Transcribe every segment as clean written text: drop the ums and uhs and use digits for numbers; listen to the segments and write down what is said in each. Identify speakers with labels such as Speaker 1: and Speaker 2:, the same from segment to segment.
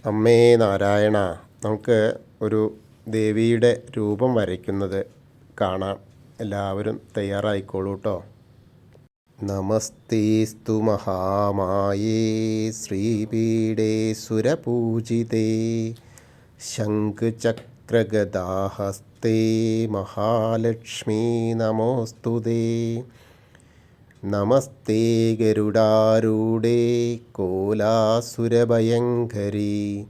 Speaker 1: അമ്മേ നാരായണ. നമുക്ക് ഒരു ദേവിയുടെ രൂപം വരയ്ക്കുന്നത് കാണാം. എല്ലാവരും തയ്യാറായിക്കോളൂ കേട്ടോ. നമസ്തേസ്തു മഹാമായേ ശ്രീപീഠേ സുരപൂജിതേ ശംഖുചക്രഗദാഹസ്തേ മഹാലക്ഷ്മീ നമോസ്തുതേ. നമസ്തേ ഗരുഡാരൂഢേ കോലാസുരഭയങ്കരീ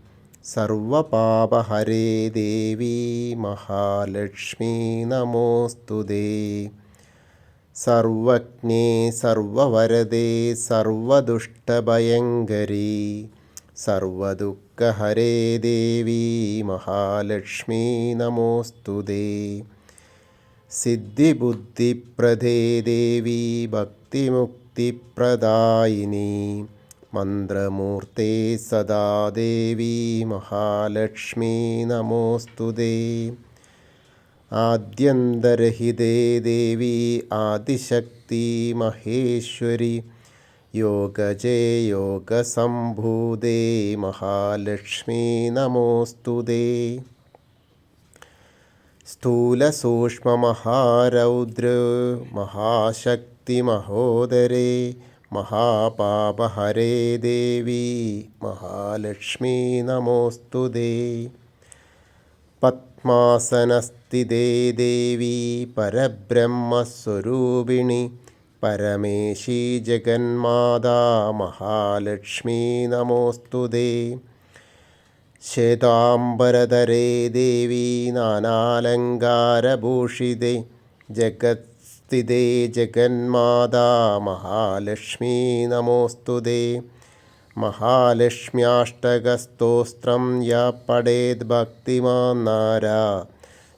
Speaker 1: സർവപാപഹരേ ദേവി മഹാലക്ഷ്മീ നമോസ്തുതേ. സർവജ്ഞേ സർവവരദേ സർവദുഷ്ടഭയങ്കരീ സർവദുഃഖഹരേ ദേവി മഹാലക്ഷ്മീ നമോസ്തുതേ. സിദ്ധിബുദ്ധിപ്രദേ ദേവി ഭക്തിമുക്തിപ്രദായിനി മന്ത്രമൂർത്തേ സദാ ദേവി മഹാലക്ഷ്മീ നമോസ്തുതേ. ആദ്യന്തരഹിതേ ദേവി ആദിശക്തി മഹേശ്വരി യോഗജേ യോഗസംഭൂതേ മഹാലക്ഷ്മീ നമോസ്തുതേ. സ്ഥൂലസൂക്ഷ്മമഹാരൗദ്ര മഹാശക്തിമഹോദരേ മഹാപാപഹരേ ദേവി മഹാലക്ഷ്മീ നമോസ്തുതേ. പദ്മാസനസ്ഥിതേ ദേവി പരബ്രഹ്മസ്വരൂപിണി പരമേശി ജഗന്മാതാ മഹാലക്ഷ്മീ നമോസ്തുതേ. ശ്വേതാംബരധരേ ദേവി നാനാലങ്കാരഭൂഷിതേ ജഗത്സ്ഥിതേ ജഗന്മാതാ മഹാലക്ഷ്മീ നമോസ്തുതേ. മഹാലക്ഷ്മ്യാഷ്ടകസ്തോത്രം യ പഠേത് ഭക്തിമാൻ നാരാ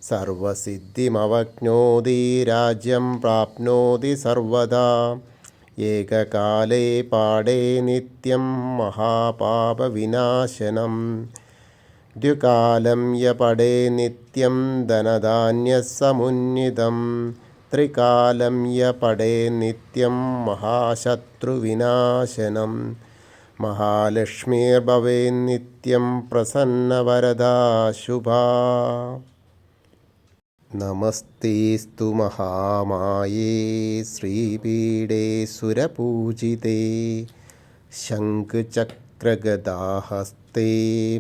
Speaker 1: സർവസിദ്ധിമവജ്ഞോതി രാജ്യം പ്രാപ്നോതി സർവദാ. ഏകകാലേ പാഠേ നിത്യം മഹാപാപവിനാശനം ദ്വികാലം യ പഠേ നിത്യം ധനധാന്യസമുന്നിതം ത്രികാലം യ പഠേ നിത്യം മഹാശത്രുവിനാശനം. മഹാലക്ഷ്മീർഭവേന്നിത്യം പ്രസന്നവരദാ ശുഭാ. നമസ്തേസ്തു മഹാമായേ ശ്രീപീഠേ സുരപൂജിതേ ശംഖുചക്രഗദാഹസ്തേ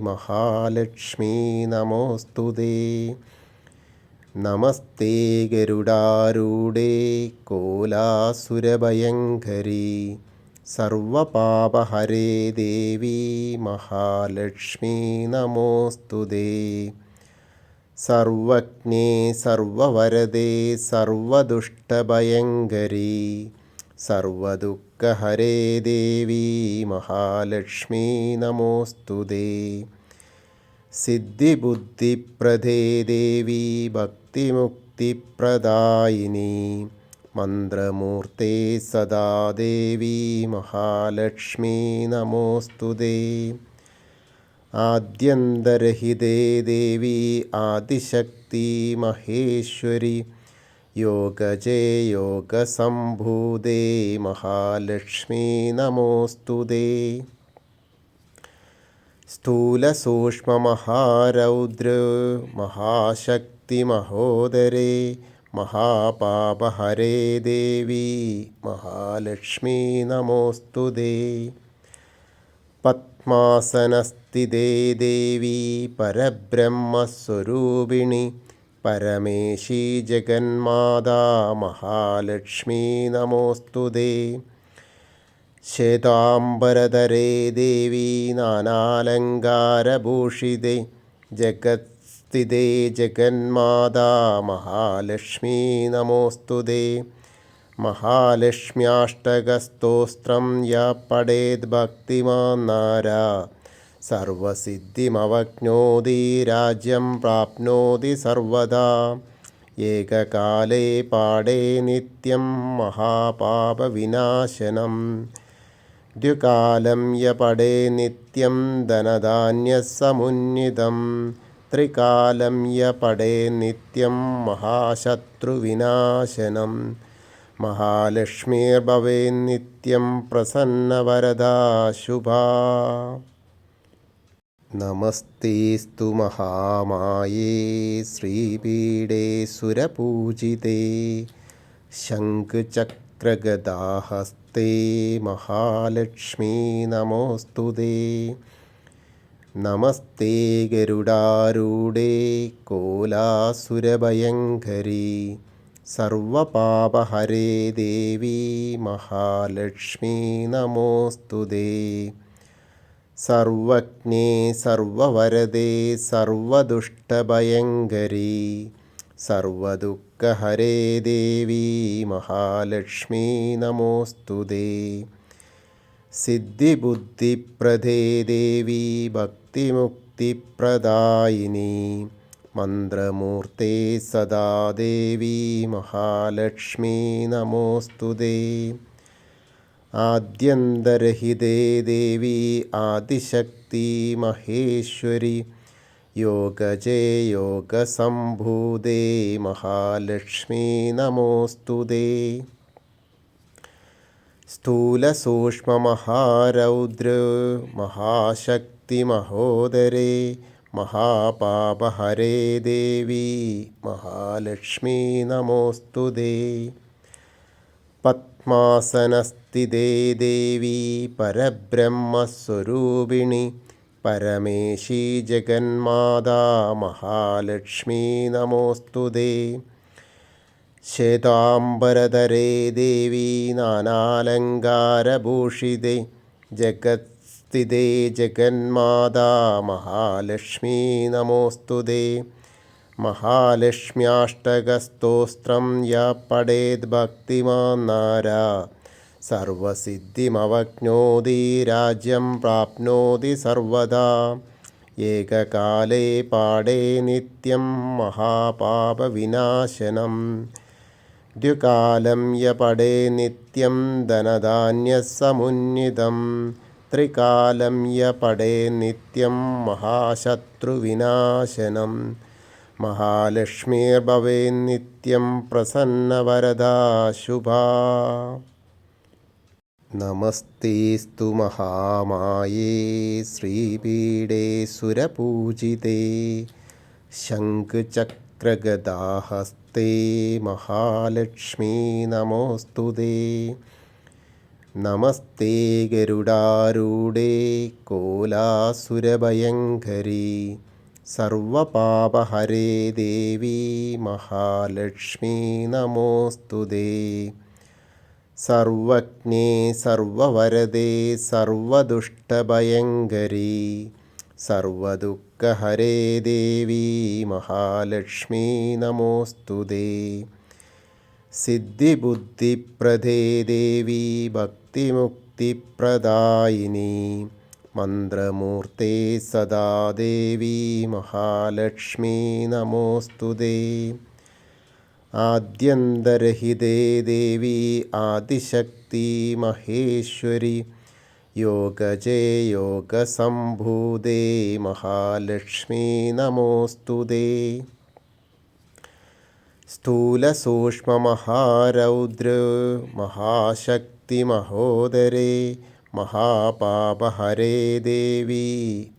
Speaker 1: മഹാലക്ഷ്മീ നമോസ്തുതേ. നമസ്തേ ഗരുഡാരൂഢേ കോലാസുരഭയങ്കരീ സർവപാപഹരേ ദേവി മഹാലക്ഷ്മീ നമോസ്തുതേ. സർവജ്ഞേ സർവവരദേ സർവദുഷ്ടഭയങ്കരീ സർവദുഃഖഹരേ ദേവി മഹാലക്ഷ്മീ നമോസ്തുതേ. സിദ്ധിബുദ്ധിപ്രദേ ദേവി ഭക്തിമുക്തിപ്രദായിനി മന്ത്രമൂർത്തേ സദാ ദേവി മഹാലക്ഷ്മീ നമോസ്തുതേ. ആദ്യന്തരഹിതേ ദേവി ആദിശക്തി മഹേശ്വരി യോഗജേ യോഗസംഭൂതേ മഹാലക്ഷ്മീ നമോസ്തുതേ. സ്ഥൂലസൂക്ഷ്മമഹാരൗദ്ര മഹാശക്തിമഹോദരേ മഹാപാപഹരേ ദേവി മഹാലക്ഷ്മീ നമോസ്തുതേ. പദ്മാസനസ്ഥിതേ ദേവി പരബ്രഹ്മസ്വരൂപിണി പരമേശി ജഗന്മാതാ മഹാലക്ഷ്മീ നമോസ്തുതേ. ശ്വേതാംബരധരേ ദേവി നാനാലങ്കാരഭൂഷിതേ ജഗത്സ്ഥിതേ ജഗന്മാതാ മഹാലക്ഷ്മീ നമോസ്തുതേ. മഹാലക്ഷ്മ്യാഷ്ടകസ്തോത്രം യ പഠേത് ഭക്തിമാൻ നാരാ സർവസിദ്ധിമവജ്ഞോതി രാജ്യം പ്രാപ്നോതി സർവദാ. ഏകകാലേ പാഠേ നിത്യം മഹാപാപവിനാശനം ദ്വികാലം യ പഠേ നിത്യം ധനധാന്യസമുന്നിതം ത്രികാലം യ പഠേ നിത്യം മഹാശത്രുവിനാശനം. മഹാലക്ഷ്മീർഭവേന്നിത്യം പ്രസന്നവരദാ ശുഭാ. നമസ്തേസ്തു മഹാമായേ ശ്രീപീഠേ സുരപൂജിതേ ശംഖചക്രഗദാഹസ്തേ മഹാലക്ഷ്മീ നമോസ്തുതേ. നമസ്തേ ഗരുഡാരൂഢേ കോലാസുരഭയങ്കരീ സർവപാപഹരേ ദേവി മഹാലക്ഷ്മീ നമോസ്തുതേ. സർവജ്ഞേ സർവവരദേ സർവദുഷ്ടഭയങ്കരീ സർവദുഃഖഹരേ ദേവി മഹാലക്ഷ്മീ നമോസ്തുതേ. സിദ്ധിബുദ്ധിപ്രദേ ദേവി ഭക്തിമുക്തിപ്രദായിനി മന്ത്രമൂർത്തേ സദാ ദേവി മഹാലക്ഷ്മീ നമോസ്തുതേ. ആദ്യന്തരഹിതേ ദേവി ആദിശക്തി മഹേശ്വരി യോഗജേ യോഗസംഭൂതേ മഹാലക്ഷ്മീ നമോസ്തുതേ. സ്ഥൂലസൂക്ഷ്മമഹാരൗദ്ര മഹാശക്തിമഹോദരേ മഹാപാപഹരേ ദേവി മഹാലക്ഷ്മീ നമോസ്തുതേ. പദ്മാസനസ്ഥിതേ ദേവി പരബ്രഹ്മസ്വരൂപിണി പരമേശി ജഗന്മാതാ മഹാലക്ഷ്മീ നമോസ്തുതേ. ശ്വേതാംബരധരേ ദേവി നാനാലങ്കാരഭൂഷിതേ ജഗത്സ്ഥിതേ ജഗന്മാതാ മഹാലക്ഷ്മീ നമോസ്തുതേ. മഹാലക്ഷ്മ്യാഷ്ടകസ്തോത്രം യ പഠേത് ഭക്തിമാൻ നരഃ സർവസിദ്ധിമവജ്ഞോതി രാജ്യം പ്രാപ്നോതി സർവദാ. ഏകകാലേ പാഠേ നിത്യം മഹാപാപവിനാശനം ദ്വികാലം യ പഠേ നിത്യം ധനധാന്യസമുന്നിതം ത്രികാലം യ പഠേ നിത്യം മഹാശത്രുവിനാശനം. മഹാലക്ഷ്മീർഭവേന്നിത്യം പ്രസന്നവരദാ ശുഭാ. നമസ്തേസ്തു മഹാമായേ ശ്രീപീഠേ സുരപൂജിതേ ശംഖചക്രഗദാഹസ്തേ മഹാലക്ഷ്മീ നമോസ്തുതേ. നമസ്തേ ഗരുഡാരൂഢേ കോലാസുരഭയങ്കരീ സർവപാപഹരേ ദേവി മഹാലക്ഷ്മീ നമോസ്തുതേ. സർവജ്ഞേ സർവവരദേ സർവദുഷ്ടഭയങ്കരീ സർവദുഃഖഹരേ ദേവി മഹാലക്ഷ്മീ നമോസ്തുതേ. സിദ്ധിബുദ്ധിപ്രദേ ദേവി ഭക്തിമുക്തിപ്രദായിനി മന്ത്രമൂർത്തേ സദാ ദേവി മഹാലക്ഷ്മീ നമോസ്തുതേ. ആദ്യന്തരഹിതേ ദേവി ആദിശക്തി മഹേശ്വരി യോഗജേ യോഗസംഭൂതേ മഹാലക്ഷ്മീ നമോസ്തുതേ. സ്ഥൂലസൂക്ഷ്മമഹാരൗദ്ര മഹാശക്തിമഹോദരേ മഹാപാപഹരേ ദേവി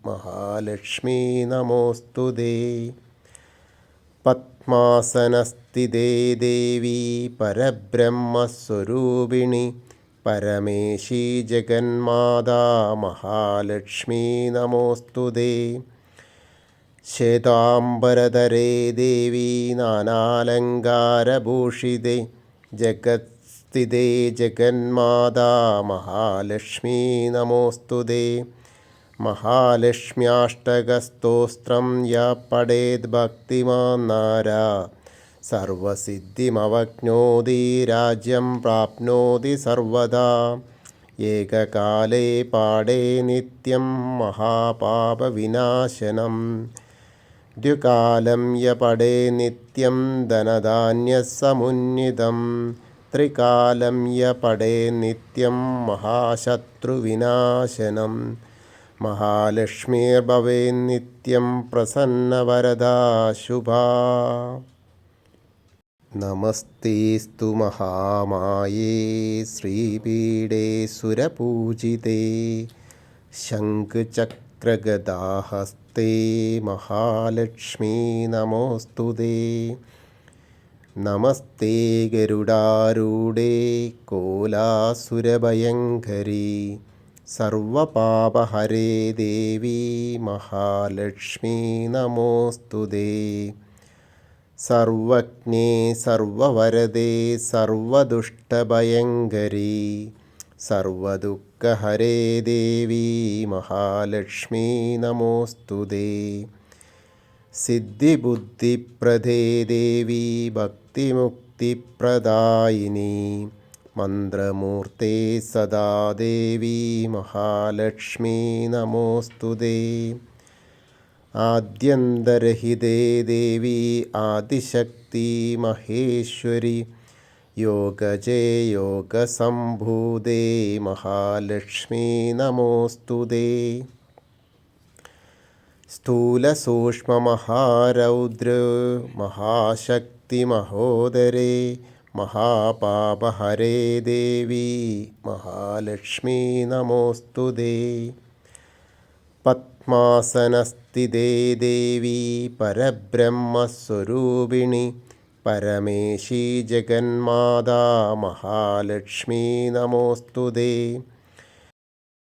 Speaker 1: മഹാലക്ഷ്മീ നമോസ്തുതേ. പദ്മാസനസ്ഥിതേ ദേവി പരബ്രഹ്മസ്വരൂപിണി പരമേശി ജഗന്മാതാ മഹാലക്ഷ്മീ നമോസ്തുതേ. ശ്വേതാംബരധരേ ദേവി നാനാലങ്കാരഭൂഷിതേ ജഗത്സ്ഥിതേ ജഗന്മാതാ മഹാലക്ഷ്മീ നമോസ്തുതേ. മഹാലക്ഷ്മ്യാഷ്ടകസ്തോത്രം യ പഠേത് ഭക്തിമാൻ നരഃ സർവസിദ്ധിമവജ്ഞോതി രാജ്യം പ്രാപ്നോതി സർവദാ. ഏകകാലേ പാഠേ നിത്യം മഹാപാപവിനാശനം ദ്വികാലം യ പഠേ നിത്യം ധനധാന്യസമുന്നിതം ത്രികാലം യ പഠേ നിത്യം മഹാശത്രുവിനാശനം. മഹാലക്ഷ്മീർഭവേന്നിത്യം പ്രസന്നവരദാ ശുഭാ. നമസ്തേസ്തു മഹാമായേ ശ്രീപീഠേ സുരപൂജിതേ ശംഖചക്രഗദാഹസ്തേ ചക്രഗദാഹസ്തേ മഹാലക്ഷ്മീ നമോസ്തുതേ. നമസ്തേ ഗരുഡാരൂഢേ കോലാസുരഭയങ്കരീ സർവപാപഹരേ ദേവി മഹാലക്ഷ്മീ നമോസ്തുതേ. സർവജ്ഞേ സർവവരദേ സർവദുഷ്ടഭയങ്കരീ സർവദുഃഖഹരേ ദേവി മഹാലക്ഷ്മീ നമോസ്തുതേ. സിദ്ധിബുദ്ധിപ്രദേ ദേവി ഭക്തിമുക്തിപ്രദായിനി മന്ത്രമൂർത്തേ സദാ ദേവി മഹാലക്ഷ്മീ നമോസ്തുതേ. ആദ്യന്തരഹിതേ ദേവി ആദിശക്തി മഹേശ്വരി യോഗജേ യോഗസംഭൂതേ മഹാലക്ഷ്മീ നമോസ്തുതേ. സ്ഥൂലസൂക്ഷ്മമഹാരൗദ്ര മഹാശക്തിമഹോദരേ മഹാപാപഹരേ ദേവി മഹാലക്ഷ്മീ നമോസ്തുതേ. പദ്മാസനസ്ഥിതേ ദേവി പരബ്രഹ്മസ്വരൂപിണി പരമേശി ജഗന്മാതാ മഹാലക്ഷ്മീ നമോസ്തുതേ.